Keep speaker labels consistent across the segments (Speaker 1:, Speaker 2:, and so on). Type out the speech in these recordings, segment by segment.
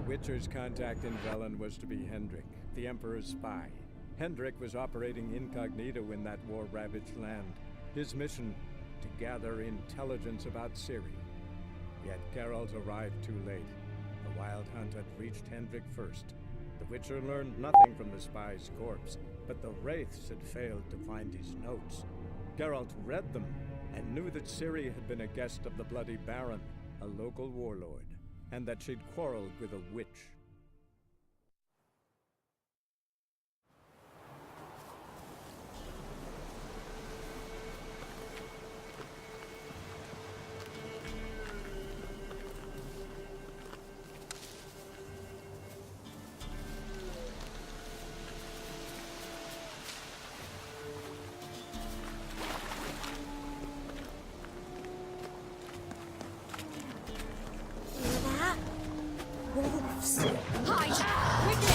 Speaker 1: Witcher's contact in Velen was to be Hendrik, the Emperor's spy. Hendrik was operating incognito in that war-ravaged land. His mission, to gather intelligence about Ciri. Yet Geralt arrived too late. The Wild Hunt had reached Hendrik first. The Witcher learned nothing from the spy's corpse, but the Wraiths had failed to find his notes. Geralt read them, and knew that Ciri had been a guest of the Bloody Baron, a local warlord, and that she'd quarreled with a witch.
Speaker 2: Wolves! Hide! Quickly!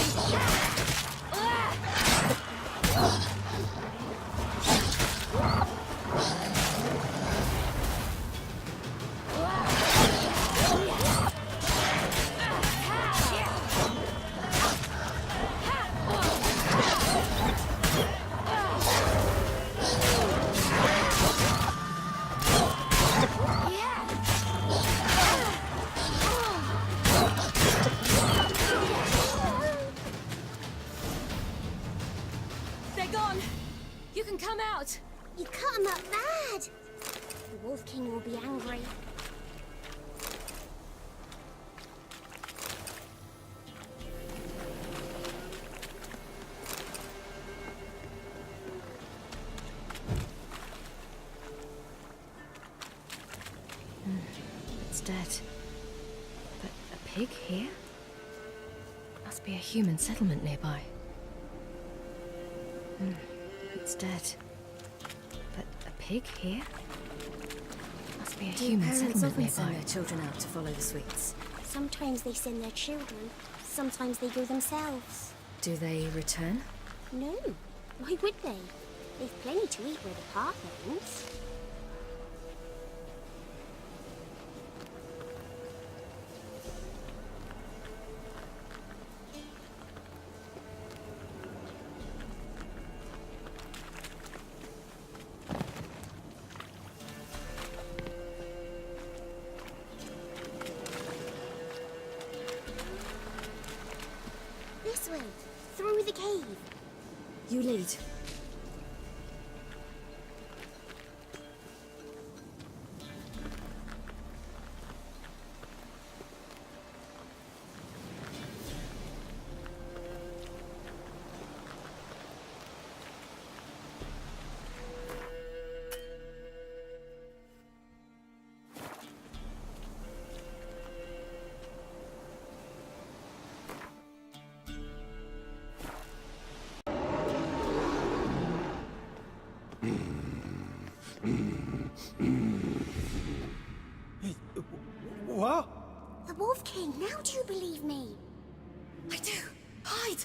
Speaker 2: They're gone! You can come out!
Speaker 3: You cut him up bad! The Wolf King will be angry.
Speaker 2: It's dead. But a pig here? Must be a human settlement nearby. It's dead. But a pig here? Must be a human settlement nearby. Send their children out to follow the sweets.
Speaker 3: Sometimes they send their children, sometimes they go themselves.
Speaker 2: Do they return?
Speaker 3: No. Why would they? They've plenty to eat where the path ends. This way, through the cave.
Speaker 2: You lead.
Speaker 4: What?
Speaker 3: The Wolf King, now do you believe me?
Speaker 2: I do! Hide!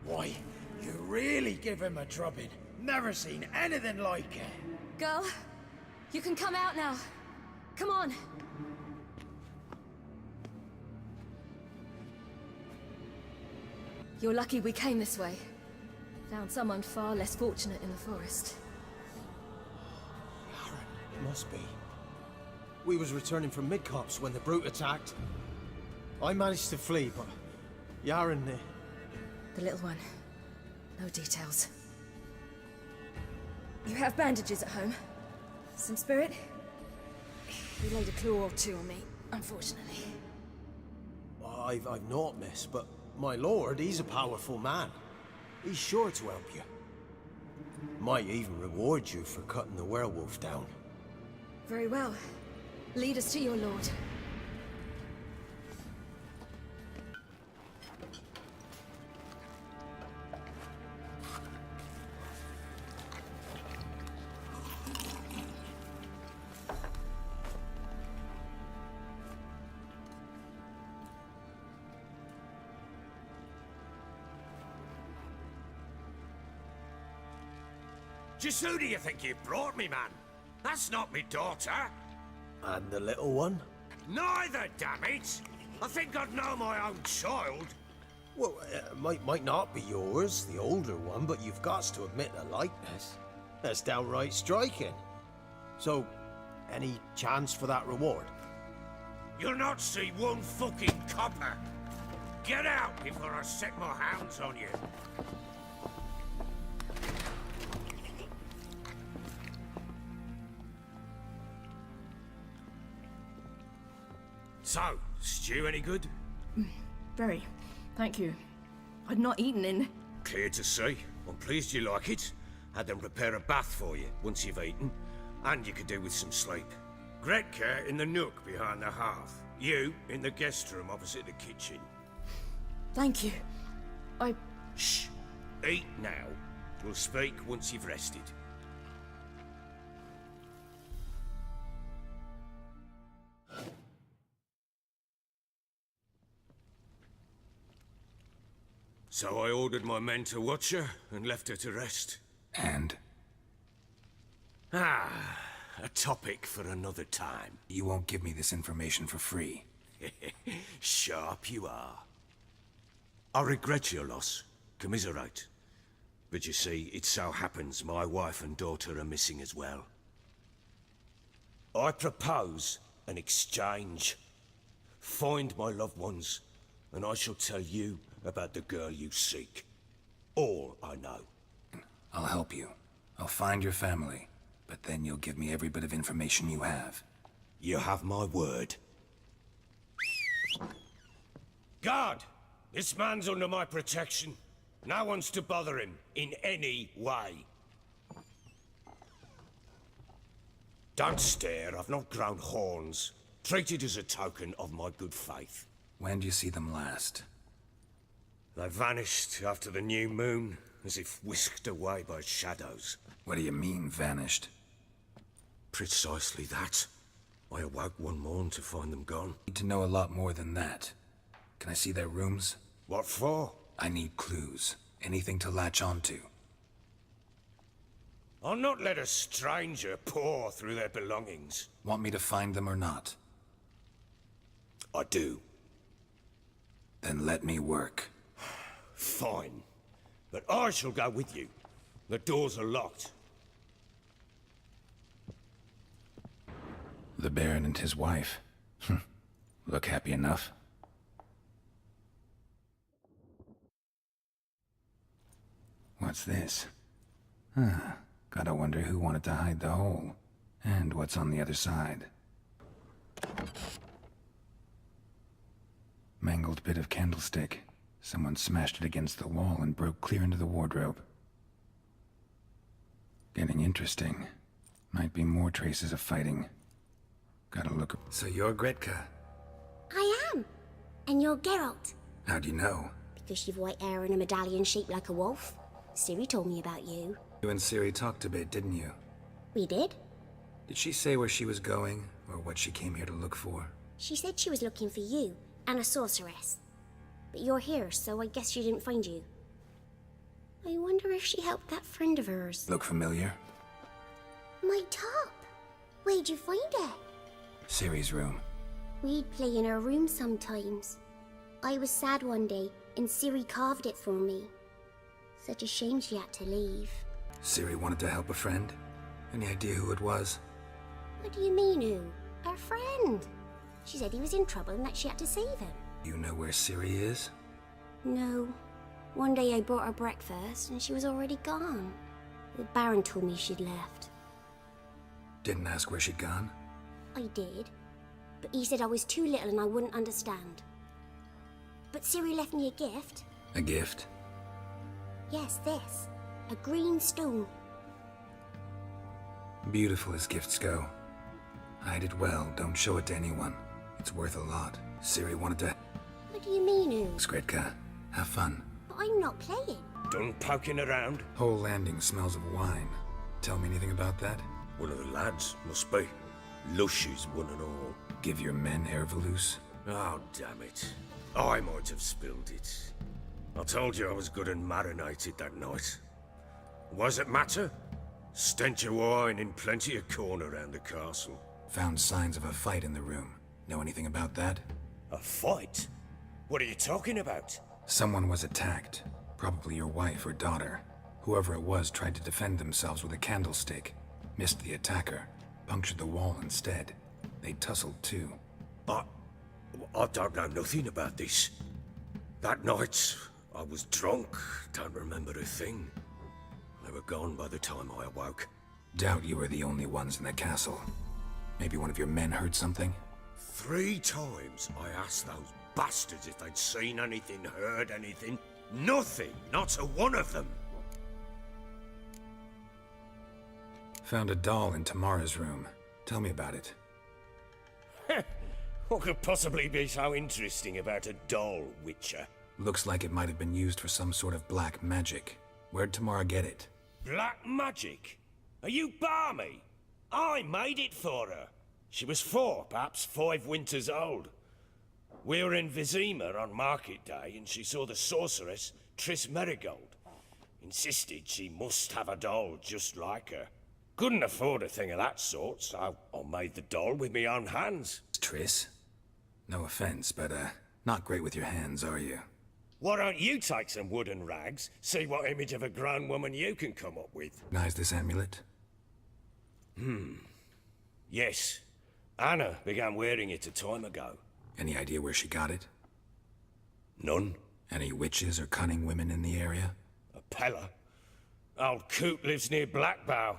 Speaker 4: Why, you really give him a drubbing. Never seen anything like it.
Speaker 2: Girl, you can come out now. Come on. You're lucky we came this way. Found someone far less fortunate in the forest.
Speaker 4: It must be. We was returning from Midcops when the brute attacked. I managed to flee, but Yaren...
Speaker 2: The little one. No details. You have bandages at home? Some spirit? He laid a claw or two on me, unfortunately.
Speaker 4: I've not, miss, but my lord, he's a powerful man. He's sure to help you. Might even reward you for cutting the werewolf down.
Speaker 2: Very well. Lead us to your lord.
Speaker 5: Just who do you think you've brought me, man? That's not me daughter.
Speaker 4: And the little one?
Speaker 5: Neither, damn it! I think I'd know my own child.
Speaker 4: Well, might not be yours, the older one, but you've got to admit a likeness. That's downright striking. So, any chance for that reward?
Speaker 5: You'll not see one fucking copper. Get out before I set my hounds on you. So, stew any good?
Speaker 6: Very. Thank you. I'd not eaten in...
Speaker 5: Clear to see. I'm pleased you like it. Had them prepare a bath for you once you've eaten. And you could do with some sleep. Gretka in the nook behind the hearth. You in the guest room opposite the kitchen.
Speaker 6: Thank you.
Speaker 5: Shh. Eat now. We'll speak once you've rested. So I ordered my men to watch her and left her to rest.
Speaker 7: And?
Speaker 5: A topic for another time.
Speaker 7: You won't give me this information for free.
Speaker 5: Sharp you are. I regret your loss. Commiserate. But you see, it so happens my wife and daughter are missing as well. I propose an exchange. Find my loved ones, and I shall tell you about the girl you seek. All I know.
Speaker 7: I'll help you. I'll find your family, but then you'll give me every bit of information you have.
Speaker 5: You have my word. Guard! This man's under my protection. No one's to bother him in any way. Don't stare, I've not grown horns. Treat it as a token of my good faith.
Speaker 7: When do you see them last?
Speaker 5: They vanished after the new moon, as if whisked away by shadows.
Speaker 7: What do you mean, vanished?
Speaker 5: Precisely that. I awoke one morn to find them gone.
Speaker 7: Need to know a lot more than that. Can I see their rooms?
Speaker 5: What for?
Speaker 7: I need clues. Anything to latch onto.
Speaker 5: I'll not let a stranger pore through their belongings.
Speaker 7: Want me to find them or not?
Speaker 5: I do.
Speaker 7: Then let me work.
Speaker 5: Fine. But I shall go with you. The doors are locked.
Speaker 7: The Baron and his wife. Look happy enough. What's this? Gotta wonder who wanted to hide the hole. And what's on the other side. Mangled bit of candlestick. Someone smashed it against the wall and broke clear into the wardrobe. Getting interesting. Might be more traces of fighting. Gotta look... So you're Gretka?
Speaker 3: I am. And you're Geralt.
Speaker 7: How do you know?
Speaker 3: Because you've white hair and a medallion shaped like a wolf. Ciri told me about you.
Speaker 7: You and Ciri talked a bit, didn't you?
Speaker 3: We did.
Speaker 7: Did she say where she was going, or what she came here to look for?
Speaker 3: She said she was looking for you, and a sorceress. But you're here, so I guess she didn't find you. I wonder if she helped that friend of hers.
Speaker 7: Look familiar?
Speaker 3: My top! Where'd you find it?
Speaker 7: Ciri's room.
Speaker 3: We'd play in her room sometimes. I was sad one day, and Ciri carved it for me. Such a shame she had to leave.
Speaker 7: Ciri wanted to help a friend? Any idea who it was?
Speaker 3: What do you mean, who? Her friend. She said he was in trouble and that she had to save him.
Speaker 7: You know where Ciri is?
Speaker 3: No. One day I brought her breakfast and she was already gone. The Baron told me she'd left.
Speaker 7: Didn't ask where she'd gone?
Speaker 3: I did. But he said I was too little and I wouldn't understand. But Ciri left me a gift.
Speaker 7: A gift?
Speaker 3: Yes, this. A green stone.
Speaker 7: Beautiful as gifts go. Hide it well, don't show it to anyone. It's worth a lot. Ciri wanted to...
Speaker 3: What do you mean, who?
Speaker 7: Gretka, have fun.
Speaker 3: But I'm not playing.
Speaker 5: Done poking around?
Speaker 7: Whole landing smells of wine. Tell me anything about that?
Speaker 5: One of the lads, must be. Lushes, one and all.
Speaker 7: Give your men Hervalus?
Speaker 5: Oh, damn it. I might have spilled it. I told you I was good and marinated that night. What does it matter? Stench of wine in plenty of corn around the castle.
Speaker 7: Found signs of a fight in the room. Know anything about that?
Speaker 5: A fight? What are you talking about?
Speaker 7: Someone was attacked. Probably your wife or daughter. Whoever it was tried to defend themselves with a candlestick. Missed the attacker. Punctured the wall instead. They tussled too.
Speaker 5: I don't know nothing about this. That night, I was drunk. Don't remember a thing. They were gone by the time I awoke.
Speaker 7: Doubt you were the only ones in the castle. Maybe one of your men heard something?
Speaker 5: 3 times I asked those bastards if they'd seen anything, heard anything. Nothing! Not a one of them!
Speaker 7: Found a doll in Tamara's room. Tell me about it.
Speaker 5: What could possibly be so interesting about a doll, Witcher?
Speaker 7: Looks like it might have been used for some sort of black magic. Where'd Tamara get it?
Speaker 5: Black magic? Are you balmy? I made it for her. She was 4, perhaps 5 winters old. We were in Vizima on market day, and she saw the sorceress, Triss Merigold. Insisted she must have a doll just like her. Couldn't afford a thing of that sort, so I made the doll with my own hands.
Speaker 7: Triss? No offense, but, not great with your hands, are you?
Speaker 5: Why don't you take some wooden rags, see what image of a grown woman you can come up with?
Speaker 7: Recognize this amulet?
Speaker 5: Yes. Anna began wearing it a time ago.
Speaker 7: Any idea where she got it?
Speaker 5: None.
Speaker 7: Any witches or cunning women in the area?
Speaker 5: A Pella. Old Coot lives near Blackbow.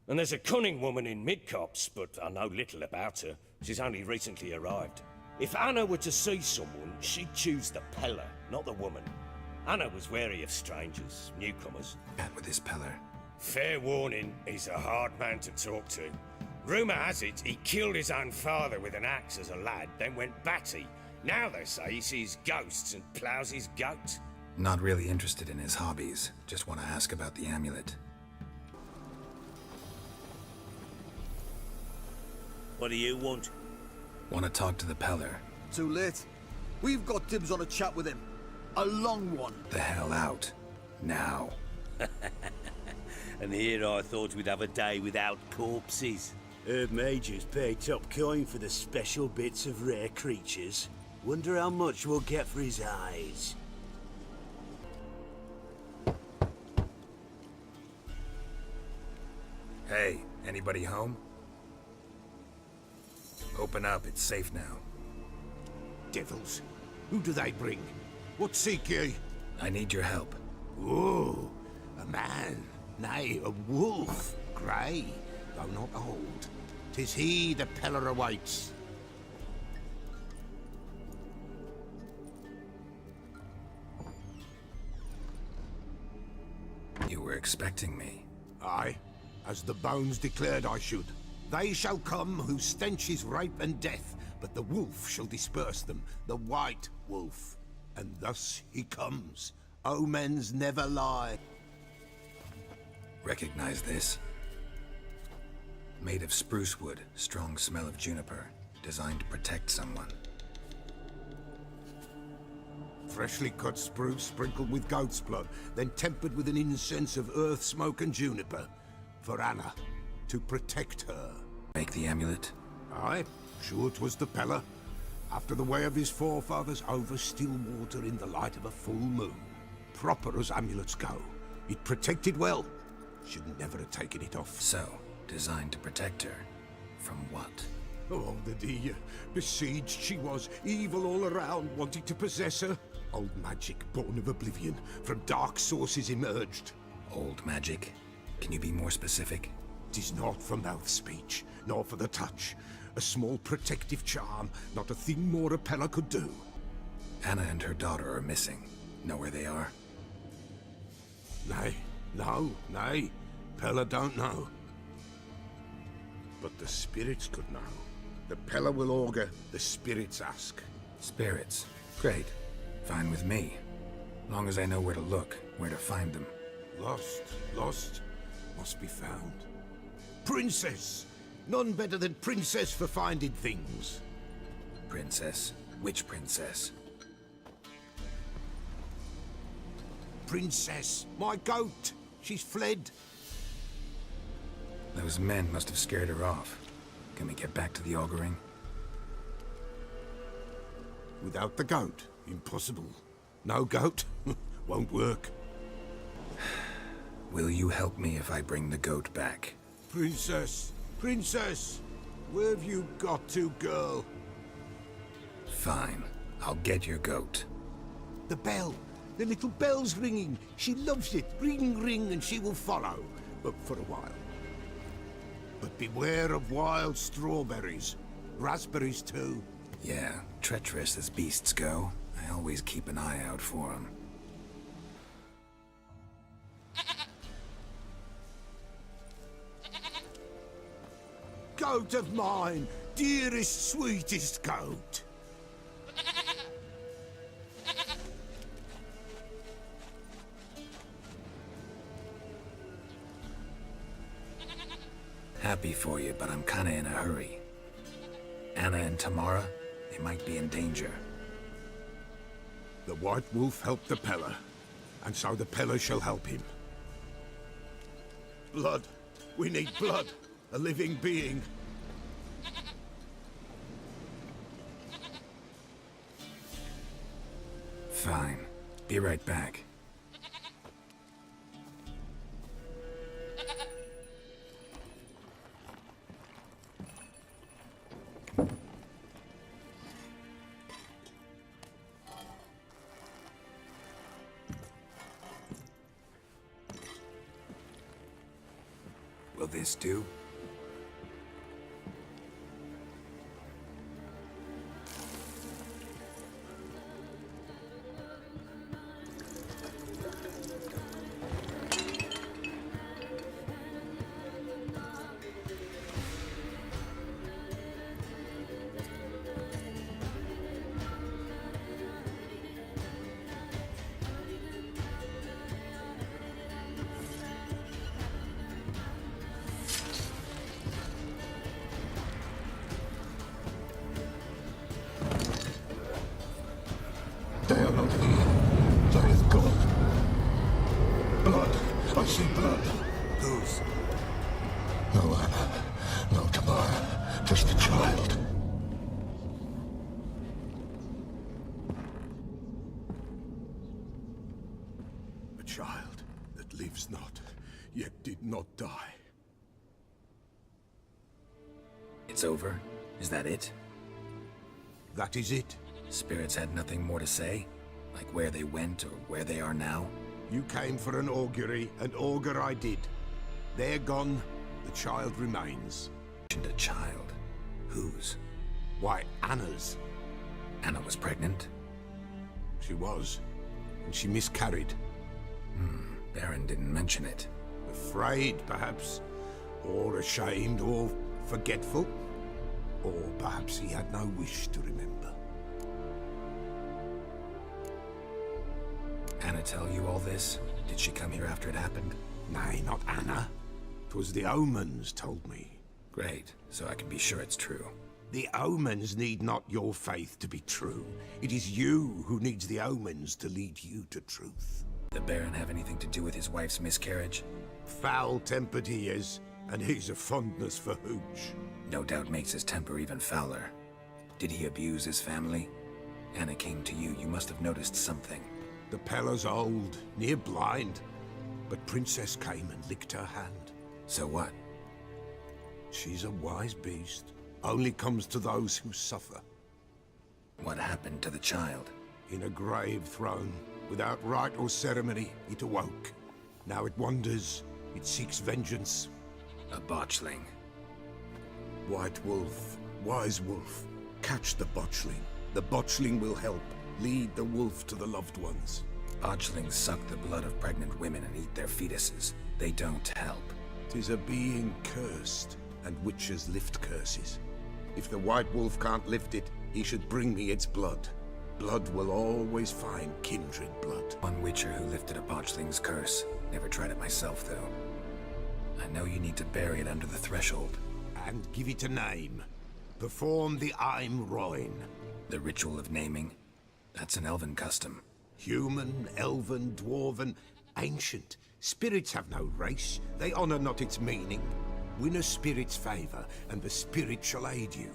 Speaker 5: And there's a cunning woman in Midcopse, but I know little about her. She's only recently arrived. If Anna were to see someone, she'd choose the Pella, not the woman. Anna was wary of strangers, newcomers.
Speaker 7: Cat with his peller.
Speaker 5: Fair warning, he's a hard man to talk to. Rumour has it he killed his own father with an axe as a lad, then went batty. Now they say he sees ghosts and ploughs his goat.
Speaker 7: Not really interested in his hobbies. Just want to ask about the amulet.
Speaker 5: What do you want?
Speaker 7: Want to talk to the peller.
Speaker 8: Too late. We've got dibs on a chat with him. A long one.
Speaker 7: The hell out. Now.
Speaker 9: And here I thought we'd have a day without corpses. Heard Majors pay top coin for the special bits of rare creatures. Wonder how much we'll get for his eyes.
Speaker 7: Hey, anybody home? Open up, it's safe now.
Speaker 10: Devils. Who do they bring? What seek ye?
Speaker 7: I need your help.
Speaker 10: Oh, a man. Nay, a wolf. Grey, though not old. 'Tis he the Peller awaits.
Speaker 7: You were expecting me.
Speaker 10: Aye, as the bones declared I should. They shall come whose stench is rape and death, but the wolf shall disperse them, the white wolf. And thus he comes. Omens never lie.
Speaker 7: Recognize this? Made of spruce wood, strong smell of juniper. Designed to protect someone.
Speaker 10: Freshly cut spruce sprinkled with goat's blood, then tempered with an incense of earth, smoke and juniper. For Anna, to protect her.
Speaker 7: Make the amulet?
Speaker 10: Aye, sure 'twas the Peller. After the way of his forefathers, over still water in the light of a full moon. Proper as amulets go. It protected well. Should never have taken it off.
Speaker 7: So, designed to protect her. From what?
Speaker 10: Oh, the dear. Besieged she was, evil all around, wanting to possess her. Old magic, born of oblivion, from dark sources emerged.
Speaker 7: Old magic? Can you be more specific?
Speaker 10: 'Tis not for mouth speech, nor for the touch. A small protective charm, not a thing more a Peller could do.
Speaker 7: Anna and her daughter are missing. Know where they are?
Speaker 10: Nay, no, nay. Peller don't know. But the spirits could know. The Peller will augur, the spirits ask.
Speaker 7: Spirits. Great. Fine with me. Long as I know where to look, where to find them.
Speaker 10: Lost, must be found. Princess! None better than Princess for finding things.
Speaker 7: Princess? Which princess?
Speaker 10: Princess, my goat! She's fled.
Speaker 7: Those men must have scared her off. Can we get back to the auguring?
Speaker 10: Without the goat, impossible. No goat, won't work.
Speaker 7: Will you help me if I bring the goat back?
Speaker 10: Princess! Princess! Where have you got to, girl?
Speaker 7: Fine. I'll get your goat.
Speaker 10: The bell! The little bell's ringing. She loves it. Ring, ring, and she will follow. But for a while. But beware of wild strawberries. Raspberries, too.
Speaker 7: Yeah, treacherous as beasts go. I always keep an eye out for them.
Speaker 10: Goat of mine! Dearest, sweetest goat!
Speaker 7: Happy for you, but I'm kinda in a hurry. Anna and Tamara, they might be in danger.
Speaker 10: The White Wolf helped the Peller, and so the Peller shall help him. Blood! We need blood! A living being!
Speaker 7: Fine. Be right back. Will this do?
Speaker 10: They are not here. They is gone. Blood. I see blood.
Speaker 5: Whose?
Speaker 10: No Anna. No Tamara. Just the child. A child that lives not, yet did not die.
Speaker 7: It's over? Is that it?
Speaker 10: That is it.
Speaker 7: Spirits had nothing more to say? Like where they went or where they are now?
Speaker 10: You came for an augury, and augur I did. They're gone, the child remains.
Speaker 7: And a child. Whose?
Speaker 10: Why, Anna's.
Speaker 7: Anna was pregnant?
Speaker 10: She was, and she miscarried.
Speaker 7: Baron didn't mention it.
Speaker 10: Afraid, perhaps, or ashamed, or forgetful. Or perhaps he had no wish to remember.
Speaker 7: Anna tell you all this? Did she come here after it happened?
Speaker 10: Nay, not Anna. 'Twas the omens told me.
Speaker 7: Great, so I can be sure it's true.
Speaker 10: The omens need not your faith to be true. It is you who needs the omens to lead you to truth.
Speaker 7: The Baron have anything to do with his wife's miscarriage?
Speaker 10: Foul-tempered he is, and he's a fondness for hooch.
Speaker 7: No doubt makes his temper even fouler. Did he abuse his family? Anna came to you, you must have noticed something.
Speaker 10: The Peller's old, near blind, but Princess came and licked her hand.
Speaker 7: So what?
Speaker 10: She's a wise beast. Only comes to those who suffer.
Speaker 7: What happened to the child?
Speaker 10: In a grave thrown, without rite or ceremony, it awoke. Now it wanders, it seeks vengeance.
Speaker 7: A botchling.
Speaker 10: White Wolf, Wise Wolf, catch the botchling. The botchling will help. Lead the wolf to the loved ones.
Speaker 7: Botchlings suck the blood of pregnant women and eat their fetuses. They don't help.
Speaker 10: 'Tis a being cursed, and witches lift curses. If the White Wolf can't lift it, he should bring me its blood. Blood will always find kindred blood.
Speaker 7: One witcher who lifted a botchling's curse. Never tried it myself, though. I know you need to bury it under the threshold.
Speaker 10: And give it a name. Perform the Aim Roin.
Speaker 7: The ritual of naming. That's an elven custom.
Speaker 10: Human, elven, dwarven, ancient. Spirits have no race. They honor not its meaning. Win a spirit's favor, and the spirit shall aid you.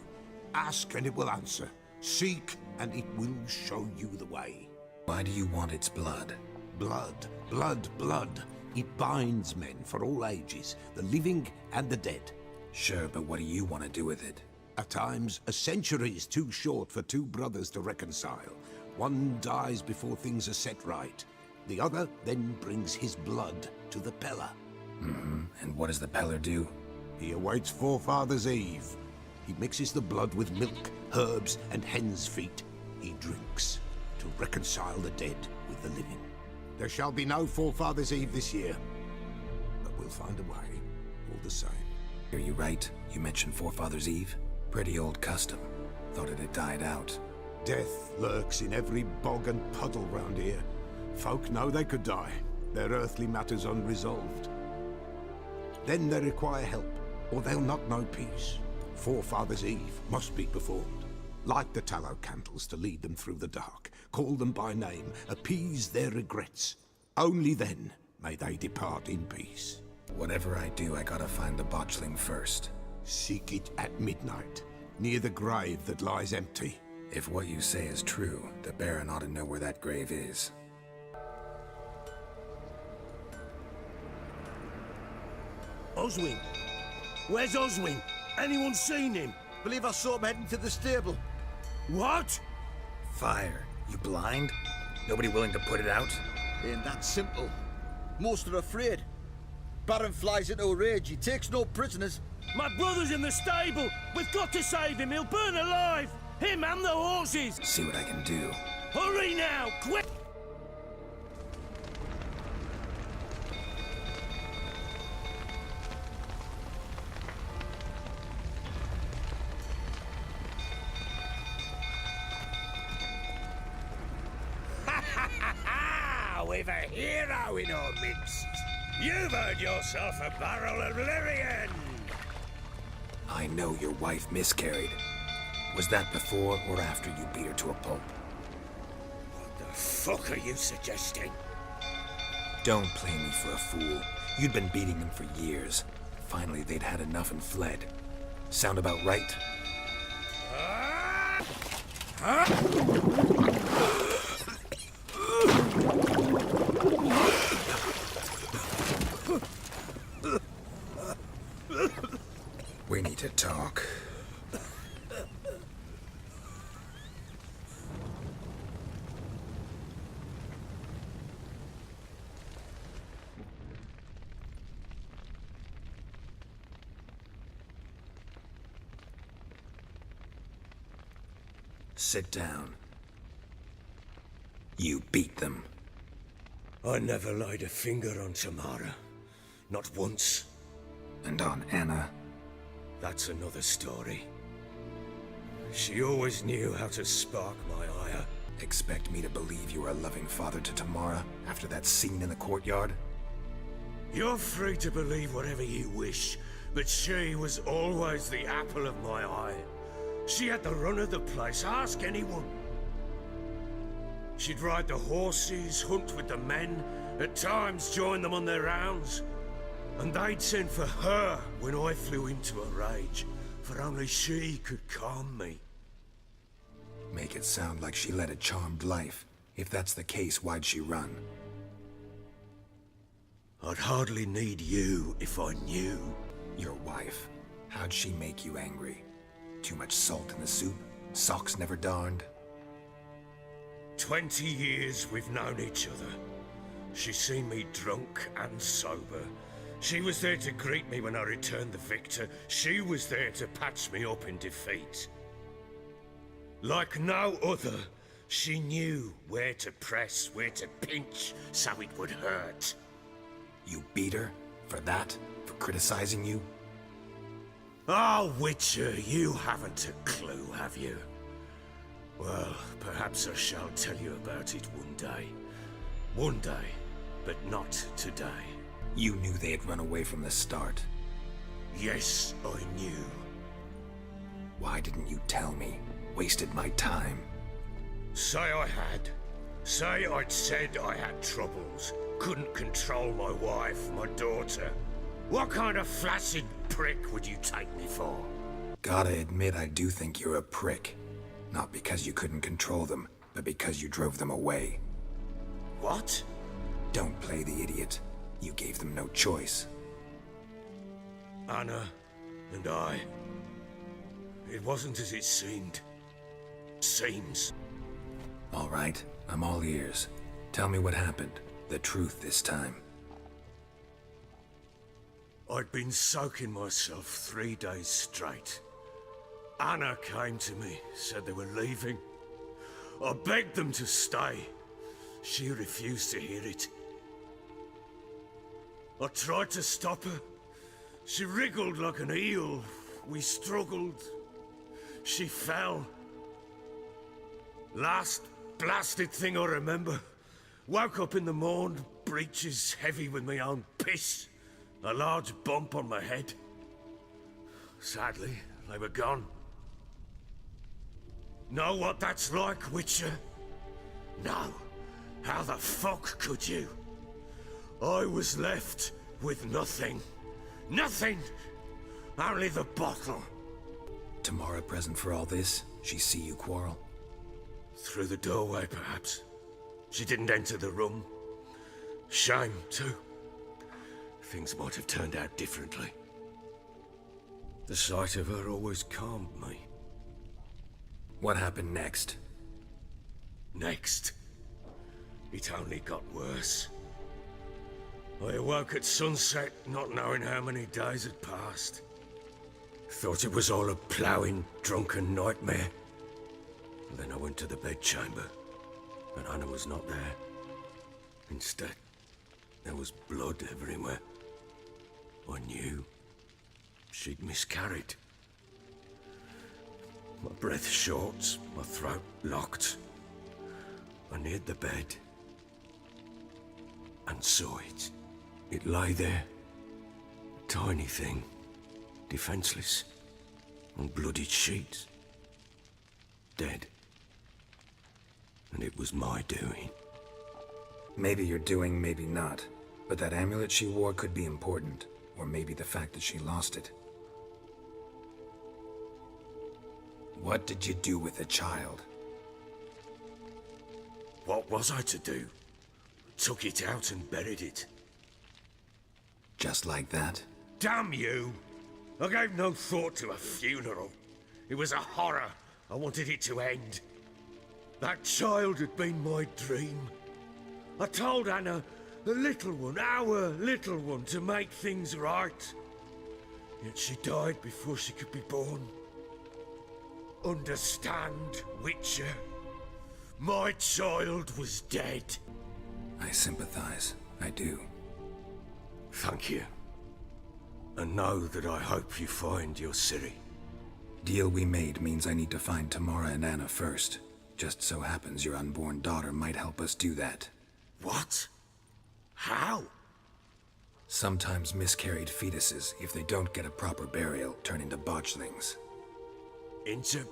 Speaker 10: Ask, and it will answer. Seek, and it will show you the way.
Speaker 7: Why do you want its blood?
Speaker 10: Blood, blood, blood. It binds men for all ages, the living and the dead.
Speaker 7: Sure, but what do you want to do with it?
Speaker 10: At times, a century is too short for two brothers to reconcile. One dies before things are set right. The other then brings his blood to the Peller.
Speaker 7: And what does the Peller do?
Speaker 10: He awaits Forefathers' Eve. He mixes the blood with milk, herbs, and hen's feet. He drinks to reconcile the dead with the living. There shall be no Forefathers' Eve this year, but we'll find a way, all the same.
Speaker 7: Are you right? You mentioned Forefathers' Eve? Pretty old custom. Thought it had died out.
Speaker 10: Death lurks in every bog and puddle round here. Folk know they could die, their earthly matters unresolved. Then they require help, or they'll not know peace. Forefathers' Eve must be performed. Light the tallow candles to lead them through the dark. Call them by name, appease their regrets. Only then may they depart in peace.
Speaker 7: Whatever I do, I gotta find the botchling first.
Speaker 10: Seek it at midnight, near the grave that lies empty.
Speaker 7: If what you say is true, the Baron ought to know where that grave is.
Speaker 9: Oswin! Where's Oswin? Anyone seen him?
Speaker 8: Believe I saw him heading to the stable.
Speaker 9: What?
Speaker 7: Fire. You blind? Nobody willing to put it out?
Speaker 8: Ain't that simple. Most are afraid. Baron flies into a rage. He takes no prisoners.
Speaker 9: My brother's in the stable! We've got to save him! He'll burn alive! Him and the horses!
Speaker 7: See what I can do.
Speaker 9: Hurry now! Quick!
Speaker 5: We've a hero in our midst. You've earned yourself a barrel of Lyrian.
Speaker 7: I know your wife miscarried. Was that before or after you beat her to a pulp?
Speaker 5: What the fuck are you suggesting?
Speaker 7: Don't play me for a fool. You'd been beating them for years. Finally, they'd had enough and fled. Sound about right? We need to talk. Sit down. You beat them.
Speaker 5: I never laid a finger on Tamara. Not once.
Speaker 7: And on Anna?
Speaker 5: That's another story. She always knew how to spark my ire.
Speaker 7: Expect me to believe you are a loving father to Tamara after that scene in the courtyard?
Speaker 5: You're free to believe whatever you wish, but she was always the apple of my eye. She had the run of the place, ask anyone. She'd ride the horses, hunt with the men, at times join them on their rounds. And they'd send for her when I flew into a rage, for only she could calm me.
Speaker 7: Make it sound like she led a charmed life. If that's the case, why'd she run?
Speaker 5: I'd hardly need you if I knew.
Speaker 7: Your wife. How'd she make you angry? Too much salt in the soup? Socks never darned?
Speaker 5: 20 years we've known each other. She's seen me drunk and sober. She was there to greet me when I returned the victor. She was there to patch me up in defeat. Like no other, she knew where to press, where to pinch, so it would hurt.
Speaker 7: You beat her? For that? For criticizing you?
Speaker 5: Oh, Witcher, you haven't a clue, have you? Well, perhaps I shall tell you about it one day. One day, but not today.
Speaker 7: You knew they had run away from the start.
Speaker 5: Yes, I knew.
Speaker 7: Why didn't you tell me? Wasted my time.
Speaker 5: Say I had. Say I'd said I had troubles. Couldn't control my wife, my daughter. What kind of flaccid prick would you take me for?
Speaker 7: Gotta admit, I do think you're a prick. Not because you couldn't control them, but because you drove them away.
Speaker 5: What?
Speaker 7: Don't play the idiot. You gave them no choice.
Speaker 5: Anna and I... It wasn't as it seemed. Seems.
Speaker 7: All right, I'm all ears. Tell me what happened. The truth this time.
Speaker 5: I'd been soaking myself 3 days straight. Anna came to me, said they were leaving. I begged them to stay. She refused to hear it. I tried to stop her. She wriggled like an eel. We struggled. She fell. Last blasted thing I remember. Woke up in the morn, breeches heavy with my own piss. A large bump on my head. Sadly, they were gone. Know what that's like, Witcher? No. How the fuck could you? I was left with nothing. Nothing! Only the bottle.
Speaker 7: Tamara present for all this? She see you quarrel?
Speaker 5: Through the doorway, perhaps. She didn't enter the room. Shame, too. Things might have turned out differently. The sight of her always calmed me.
Speaker 7: What happened next?
Speaker 5: Next? It only got worse. I awoke at sunset, not knowing how many days had passed. Thought it was all a ploughing, drunken nightmare. Then I went to the bedchamber, but Anna was not there. Instead, there was blood everywhere. I knew she'd miscarried. My breath short, my throat locked. I neared the bed and saw it. It lay there, a tiny thing, defenseless, on bloodied sheets, dead. And it was my doing.
Speaker 7: Maybe you're doing, maybe not. But that amulet she wore could be important. Or maybe the fact that she lost it. What did you do with the child?
Speaker 5: What was I to do? Took it out and buried it.
Speaker 7: Just like that?
Speaker 5: Damn you! I gave no thought to a funeral. It was a horror. I wanted it to end. That child had been my dream. I told Anna, the little one, our little one, to make things right. Yet she died before she could be born. Understand, Witcher? My child was dead.
Speaker 7: I sympathize. I do.
Speaker 5: Thank you. And know that I hope you find your Ciri.
Speaker 7: Deal we made means I need to find Tamara and Anna first. Just so happens your unborn daughter might help us do that.
Speaker 5: What? How?
Speaker 7: Sometimes miscarried fetuses, if they don't get a proper burial, turn into botchlings.
Speaker 5: Into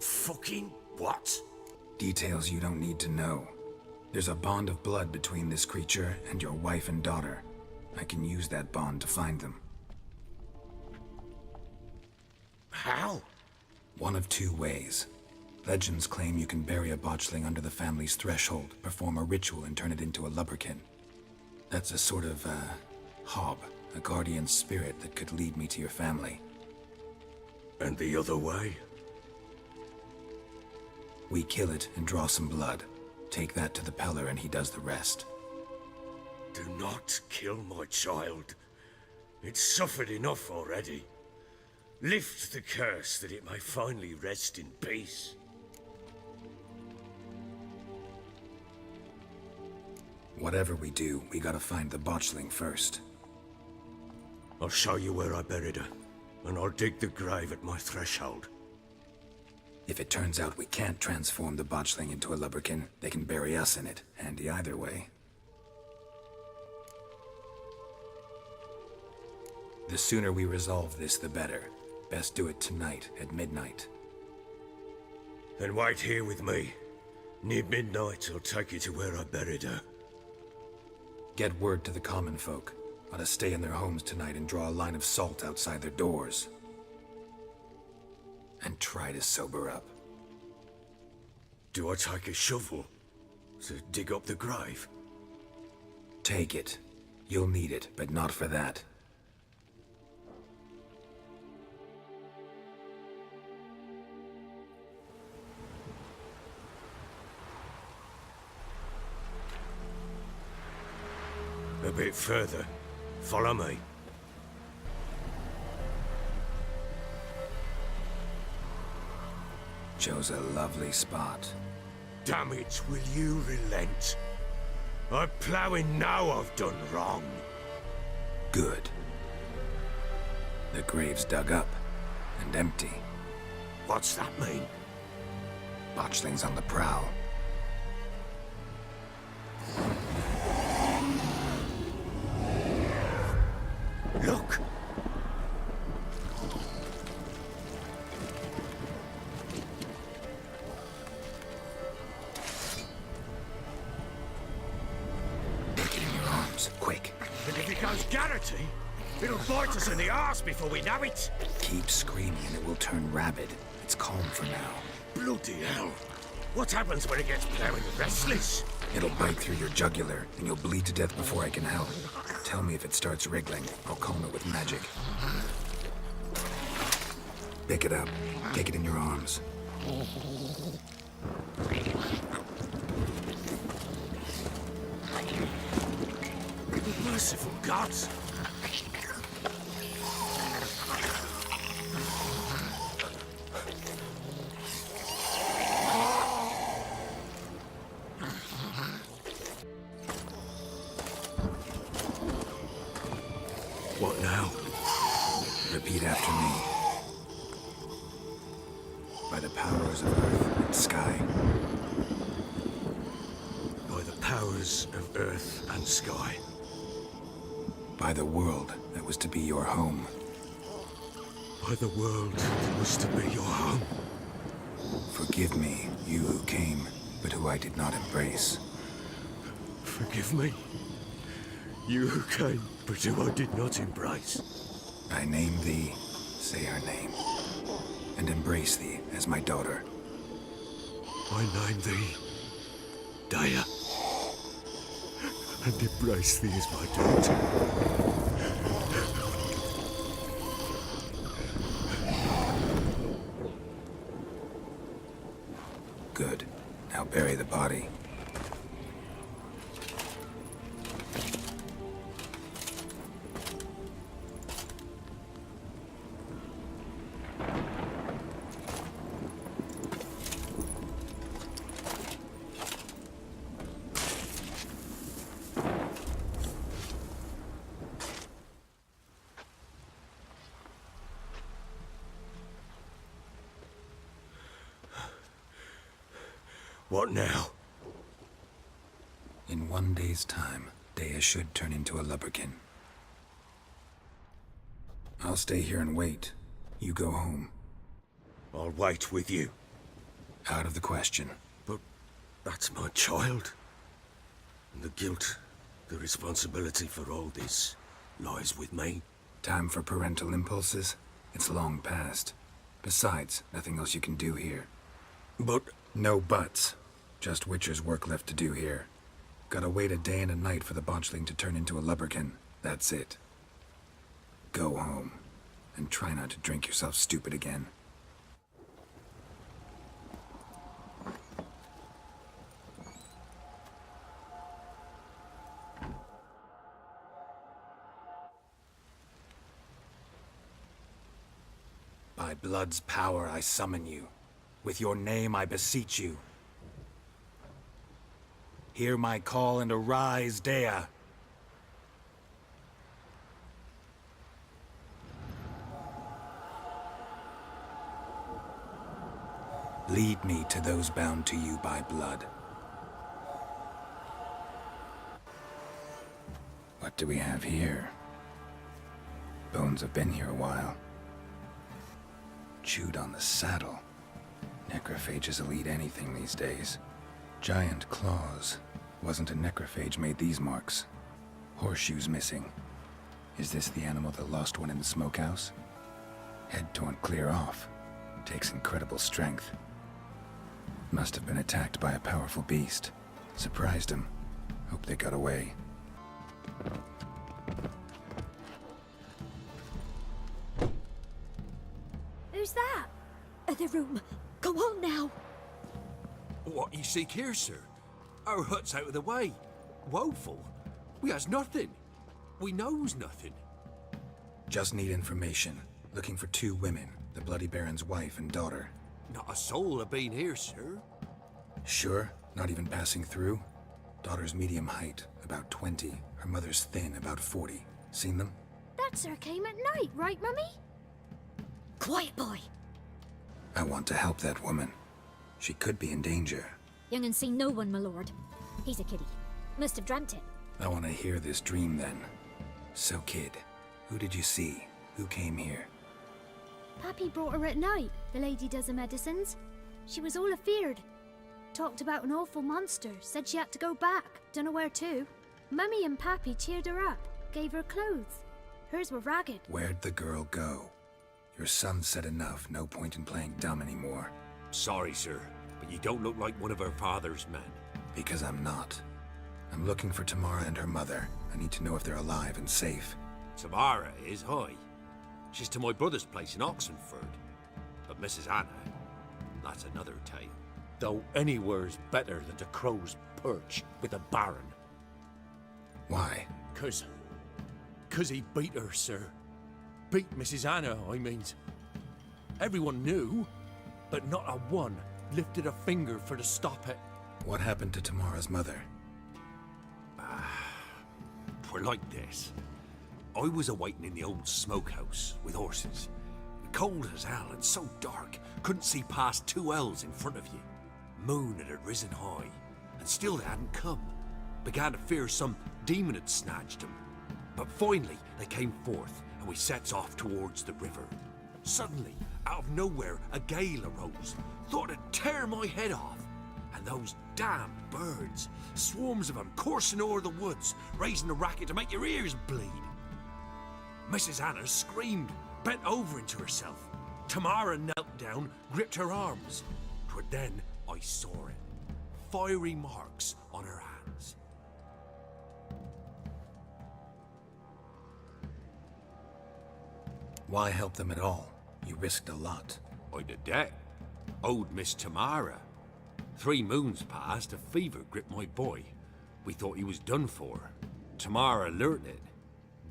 Speaker 5: fucking what?
Speaker 7: Details you don't need to know. There's a bond of blood between this creature and your wife and daughter. I can use that bond to find them.
Speaker 5: How?
Speaker 7: One of two ways. Legends claim you can bury a botchling under the family's threshold, perform a ritual and turn it into a lubberkin. That's a sort of, hob, a guardian spirit that could lead me to your family.
Speaker 5: And the other way?
Speaker 7: We kill it and draw some blood. Take that to the Peller and he does the rest.
Speaker 5: Do not kill my child. It's suffered enough already. Lift the curse that it may finally rest in peace.
Speaker 7: Whatever we do, we gotta find the botchling first.
Speaker 5: I'll show you where I buried her, and I'll dig the grave at my threshold.
Speaker 7: If it turns out we can't transform the botchling into a lubberkin, they can bury us in it. Handy either way. The sooner we resolve this, the better. Best do it tonight, at midnight.
Speaker 5: Then wait here with me. Near midnight, I'll take you to where I buried her.
Speaker 7: Get word to the common folk. ought to stay in their homes tonight and draw a line of salt outside their doors. And try to sober up.
Speaker 5: Do I take a shovel to dig up the grave?
Speaker 7: Take it. You'll need it, but not for that.
Speaker 5: A bit further. Follow me.
Speaker 7: Chose a lovely spot.
Speaker 5: Damn it, will you relent? I'm ploughing now I've done wrong.
Speaker 7: Good. The grave's dug up and empty.
Speaker 5: What's that mean?
Speaker 7: Botchling's on the prowl.
Speaker 5: Look!
Speaker 7: Take it in your arms, quick.
Speaker 5: And if it goes Garrity, it'll bite us in the arse before we know it.
Speaker 7: Keep screaming and it will turn rabid. It's calm for now.
Speaker 5: Bloody hell! What happens when it gets very restless?
Speaker 7: It'll bite through your jugular, and you'll bleed to death before I can help. Tell me if it starts wriggling. I'll calm it with magic. Pick it up. Take it in your arms.
Speaker 5: Merciful gods! What now?
Speaker 7: Repeat after me. By the powers of earth and sky.
Speaker 5: By the powers of earth and sky.
Speaker 7: By the world that was to be your home.
Speaker 5: By the world that was to be your home.
Speaker 7: Forgive me, you who came, but who I did not embrace.
Speaker 5: Forgive me. You who came, but who I did not embrace.
Speaker 7: I name thee, say her name, and embrace thee as my daughter.
Speaker 5: I name thee, Daya, and embrace thee as my daughter.
Speaker 7: Good. Now bury the body.
Speaker 5: What now?
Speaker 7: In 1 day's time, Dea should turn into a lubberkin. I'll stay here and wait. You go home.
Speaker 5: I'll wait with you.
Speaker 7: Out of the question.
Speaker 5: But that's my child. And the guilt, the responsibility for all this lies with me.
Speaker 7: Time for parental impulses? It's long past. Besides, nothing else you can do here.
Speaker 5: But...
Speaker 7: No buts. Just Witcher's work left to do here. Gotta wait a day and a night for the botchling to turn into a lubberkin. That's it. Go home. And try not to drink yourself stupid again. By blood's power I summon you. With your name I beseech you. Hear my call and arise, Dea. Lead me to those bound to you by blood. What do we have here? Bones have been here a while. Chewed on the saddle. Necrophages will eat anything these days. Giant claws. Wasn't a necrophage made these marks. Horseshoes missing. Is this the animal that lost one in the smokehouse? Head torn clear off. Takes incredible strength. Must have been attacked by a powerful beast. Surprised him. Hope they got away.
Speaker 2: Who's that?
Speaker 11: The room. Go on now.
Speaker 12: What you seek here, sir? Our hut's out of the way. Woeful. We has nothing. We knows nothing.
Speaker 7: Just need information. Looking for 2 women, the Bloody Baron's wife and daughter.
Speaker 12: Not a soul have been here, sir.
Speaker 7: Sure? Not even passing through? Daughter's medium height, about 20. Her mother's thin, about 40. Seen them?
Speaker 2: That sir came at night, right, Mummy?
Speaker 11: Quiet, boy.
Speaker 7: I want to help that woman. She could be in danger.
Speaker 11: Young and seen no one, my lord. He's a kiddie. Must have dreamt it.
Speaker 7: I want to hear this dream then. So, kid, who did you see? Who came here?
Speaker 2: Pappy brought her at night, the lady does the medicines. She was all afeared. Talked about an awful monster, said she had to go back, dunno where to. Mummy and Pappy cheered her up, gave her clothes. Hers were ragged.
Speaker 7: Where'd the girl go? Your son said enough, no point in playing dumb anymore.
Speaker 12: Sorry, sir, but you don't look like one of her father's men.
Speaker 7: Because I'm not. I'm looking for Tamara and her mother. I need to know if they're alive and safe.
Speaker 12: Tamara is, aye. She's to my brother's place in Oxenford. But Mrs. Anna, that's another tale. Though anywhere's better than to crow's perch with a baron.
Speaker 7: Why?
Speaker 12: 'Cause he beat her, sir. Beat Mrs. Anna, I means. Everyone knew, but not a one lifted a finger for to stop it.
Speaker 7: What happened to Tamara's mother?
Speaker 12: Twere like this. I was awaiting in the old smokehouse with horses. Cold as hell and so dark, couldn't see past 2 ells in front of you. Moon had risen high, and still they hadn't come. Began to fear some demon had snatched them. But finally they came forth, and we sets off towards the river. Suddenly, out of nowhere, a gale arose. Thought it'd tear my head off. And those damned birds, swarms of them coursing o'er the woods, raising a racket to make your ears bleed. Mrs. Anna screamed, bent over into herself. Tamara knelt down, gripped her arms. 'Twere then I saw it. Fiery marks on her hands.
Speaker 7: Why help them at all? You risked a lot.
Speaker 12: I'd a debt. Owed Miss Tamara. 3 moons passed, a fever gripped my boy. We thought he was done for. Tamara learnt it.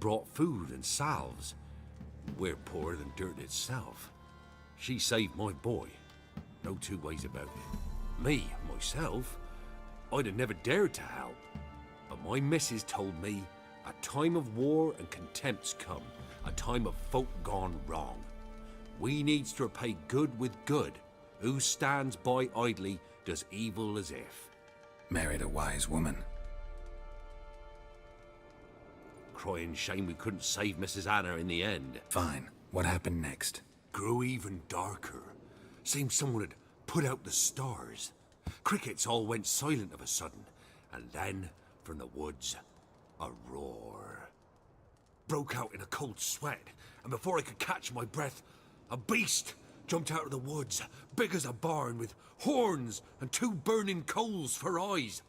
Speaker 12: Brought food and salves. We're poorer than dirt itself. She saved my boy. No 2 ways about it. Me, myself, I'd have never dared to help. But my missus told me a time of war and contempt's come. A time of folk gone wrong. We needs to repay good with good. Who stands by idly does evil as if.
Speaker 7: Married a wise woman.
Speaker 12: Crying shame we couldn't save Mrs. Anna in the end.
Speaker 7: Fine. What happened next?
Speaker 12: Grew even darker. Seemed someone had put out the stars. Crickets all went silent of a sudden. And then, from the woods, a roar. Broke out in a cold sweat, and before I could catch my breath, a beast jumped out of the woods, big as a barn, with horns and 2 burning coals for eyes.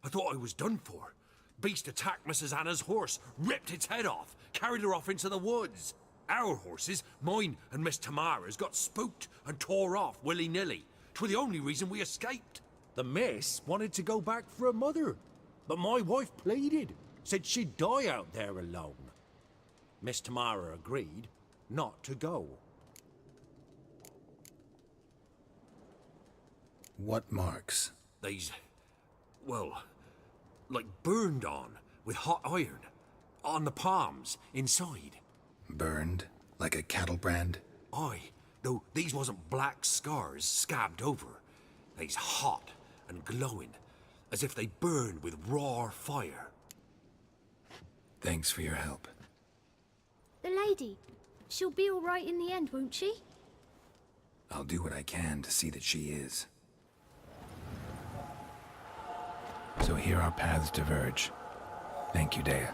Speaker 12: I thought I was done for. Beast attacked Mrs. Anna's horse, ripped its head off, carried her off into the woods. Our horses, mine and Miss Tamara's, got spooked and tore off willy-nilly. 'Twere the only reason we escaped. The miss wanted to go back for her mother, but my wife pleaded, said she'd die out there alone. Miss Tamara agreed not to go.
Speaker 7: What marks?
Speaker 12: These, well, like burned on with hot iron. On the palms, inside.
Speaker 7: Burned? Like a cattle brand?
Speaker 12: Aye, though these wasn't black scars scabbed over. They's hot and glowing, as if they burned with raw fire.
Speaker 7: Thanks for your help.
Speaker 2: The lady, she'll be all right in the end, won't she?
Speaker 7: I'll do what I can to see that she is. So here our paths diverge. Thank you, Dea.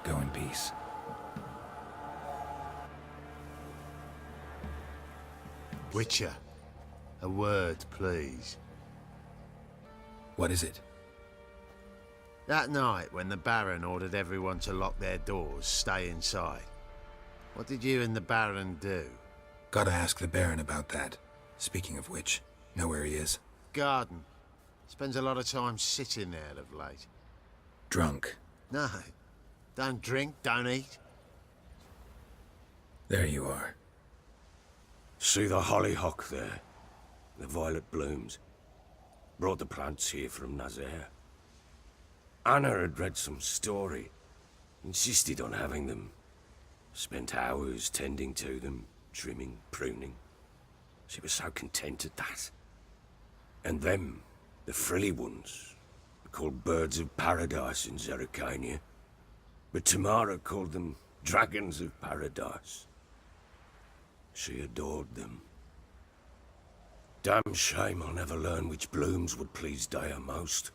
Speaker 7: Go in peace.
Speaker 9: Witcher, a word, please.
Speaker 7: What is it?
Speaker 9: That night when the Baron ordered everyone to lock their doors, stay inside. What did you and the Baron do?
Speaker 7: Gotta ask the Baron about that. Speaking of which, know where he is?
Speaker 9: Garden. Spends a lot of time sitting there of late.
Speaker 7: Drunk.
Speaker 9: No. Don't drink, don't eat.
Speaker 7: There you are.
Speaker 5: See the hollyhock there? The violet blooms. Brought the plants here from Nazaire. Anna had read some story. Insisted on having them. Spent hours tending to them, trimming, pruning. She was so content at that. And them, the frilly ones, are called birds of paradise in Zerrikania. But Tamara called them dragons of paradise. She adored them. Damn shame I'll never learn which blooms would please Dea most.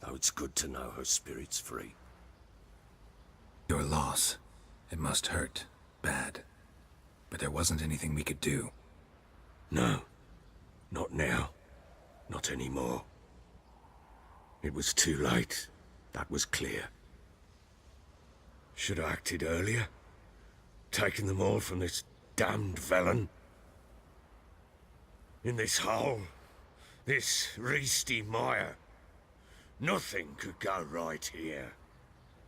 Speaker 5: Though it's good to know her spirit's free.
Speaker 7: Your loss. It must hurt. Bad. But there wasn't anything we could do.
Speaker 5: No. Not now. Not anymore. It was too late. That was clear. Should have acted earlier. Taken them all from this damned Velen. In this hole. This reesty mire. Nothing could go right here.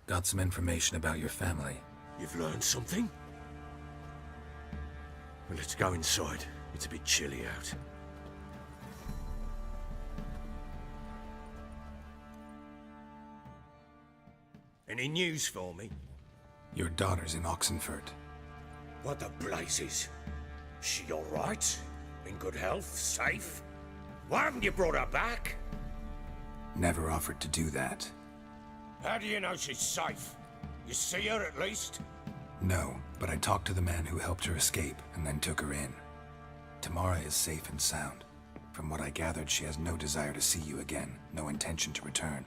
Speaker 7: Got some information about your family.
Speaker 5: You've learned something? Well, let's go inside. It's a bit chilly out. Any news for me?
Speaker 7: Your daughter's in Oxenfurt.
Speaker 5: What the blazes? She all right? In good health? Safe? Why haven't you brought her back?
Speaker 7: Never offered to do that.
Speaker 5: How do you know she's safe? You see her at least?
Speaker 7: No, but I talked to the man who helped her escape and then took her in. Tamara is safe and sound. From what I gathered, she has no desire to see you again, no intention to return.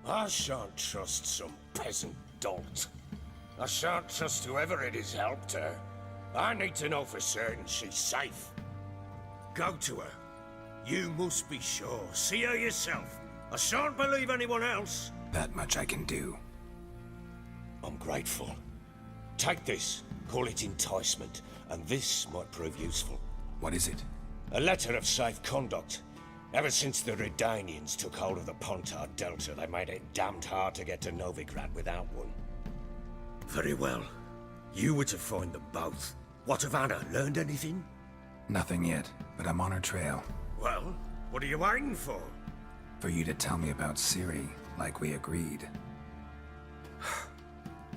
Speaker 5: I shan't trust some peasant dolt. I shan't trust whoever it is helped her. I need to know for certain she's safe. Go to her. You must be sure. See her yourself. I shan't believe anyone else.
Speaker 7: That much I can do.
Speaker 5: I'm grateful. Take this. Call it enticement. And this might prove useful.
Speaker 7: What is it?
Speaker 5: A letter of safe conduct. Ever since the Redanians took hold of the Pontar Delta, they made it damned hard to get to Novigrad without one. Very well. You were to find them both. What of Anna? Learned anything?
Speaker 7: Nothing yet, but I'm on her trail.
Speaker 5: Well, what are you waiting for?
Speaker 7: For you to tell me about Ciri, like we agreed.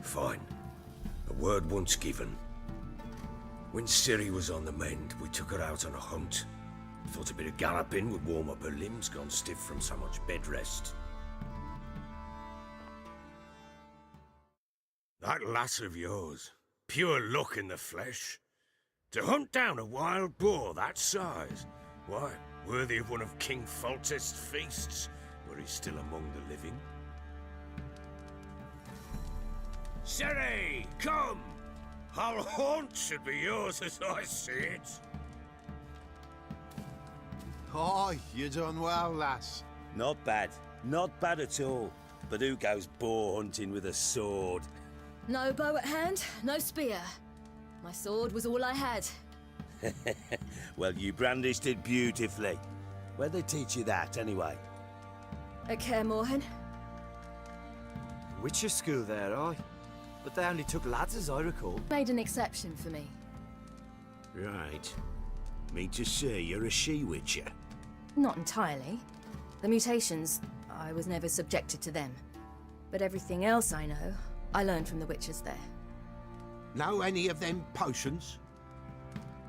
Speaker 5: Fine. A word once given. When Ciri was on the mend, we took her out on a hunt. Thought a bit of galloping would warm up her limbs, gone stiff from so much bed rest. That lass of yours, pure luck in the flesh. To hunt down a wild boar that size, why, worthy of one of King Foltest's feasts, where he's still among the living. Ciri, come! Our haunt should be yours as I see it.
Speaker 4: Aye, you done well, lass.
Speaker 9: Not bad. Not bad at all. But who goes boar hunting with a sword?
Speaker 6: No bow at hand, no spear. My sword was all I had.
Speaker 9: Well, you brandished it beautifully. Where'd they teach you that, anyway?
Speaker 6: At Kaer Morhen.
Speaker 13: Witcher school there, aye. But they only took lads, as I recall.
Speaker 6: Made an exception for me.
Speaker 9: Right. Mean to say you're a she-witcher?
Speaker 6: Not entirely. The mutations, I was never subjected to them. But everything else I know, I learned from the witches there.
Speaker 10: Know any of them potions?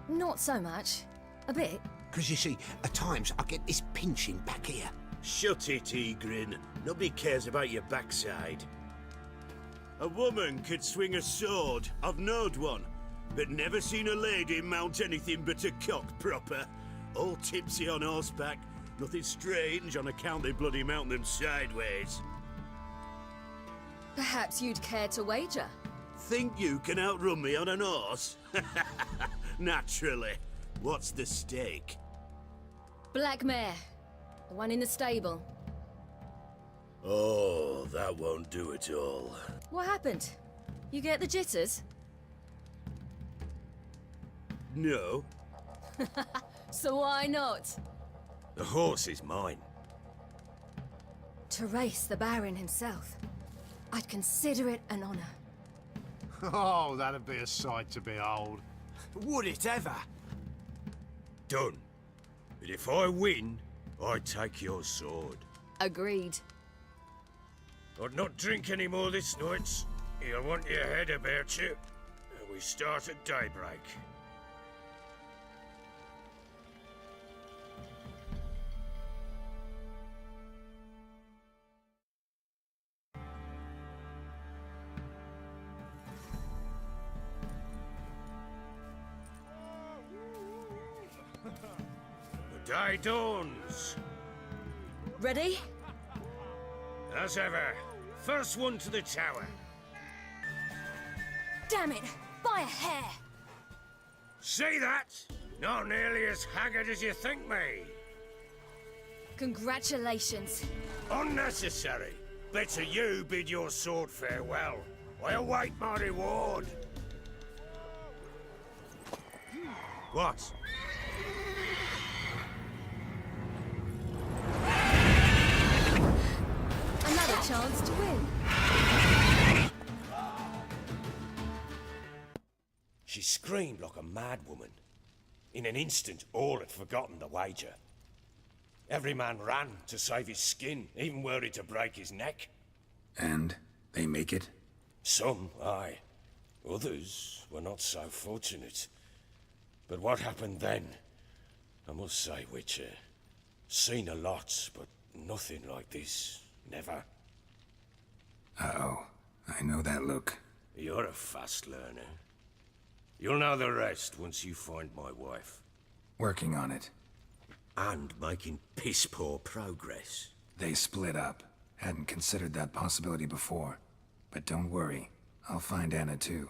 Speaker 6: Not so much. A bit.
Speaker 10: Because you see, at times I get this pinching back here.
Speaker 9: Shut it, Egrin. Nobody cares about your backside. A woman could swing a sword. I've knowed one. But never seen a lady mount anything but a cock proper. All tipsy on horseback. Nothing strange on account they bloody mount them sideways.
Speaker 6: Perhaps you'd care to wager?
Speaker 9: Think you can outrun me on an horse? Naturally. What's the stake?
Speaker 6: Black mare. The one in the stable.
Speaker 9: Oh, that won't do at all.
Speaker 6: What happened? You get the jitters?
Speaker 9: No.
Speaker 6: So why not?
Speaker 5: The horse is mine.
Speaker 6: To race the Baron himself. I'd consider it an honor.
Speaker 10: Oh, that'd be a sight to behold.
Speaker 13: Would it ever?
Speaker 5: Done. But if I win, I take your sword.
Speaker 6: Agreed.
Speaker 5: I'd not drink any more this night. You'll want your head about you. We start at daybreak. The day dawns.
Speaker 6: Ready?
Speaker 5: As ever, first one to the tower.
Speaker 6: Damn it! By a hair!
Speaker 5: See that? Not nearly as haggard as you think me.
Speaker 6: Congratulations.
Speaker 5: Unnecessary. Better you bid your sword farewell. I await my reward. What?
Speaker 6: Another chance to win.
Speaker 5: She screamed like a mad woman. In an instant, all had forgotten the wager. Every man ran to save his skin, even worried to break his neck.
Speaker 7: And they make it?
Speaker 5: Some, aye. Others were not so fortunate. But what happened then? I must say, Witcher, seen a lot, but nothing like this. Never.
Speaker 7: Uh-oh. I know that look.
Speaker 5: You're a fast learner. You'll know the rest once you find my wife.
Speaker 7: Working on it.
Speaker 5: And making piss-poor progress.
Speaker 7: They split up. Hadn't considered that possibility before. But don't worry. I'll find Anna too.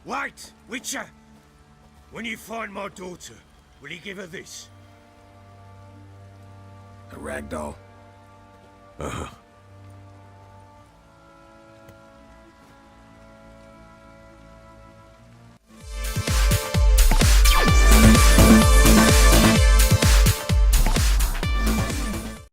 Speaker 5: Wait, Witcher! When you find my daughter, will you give her this?
Speaker 7: A ragdoll?
Speaker 5: Uh-huh.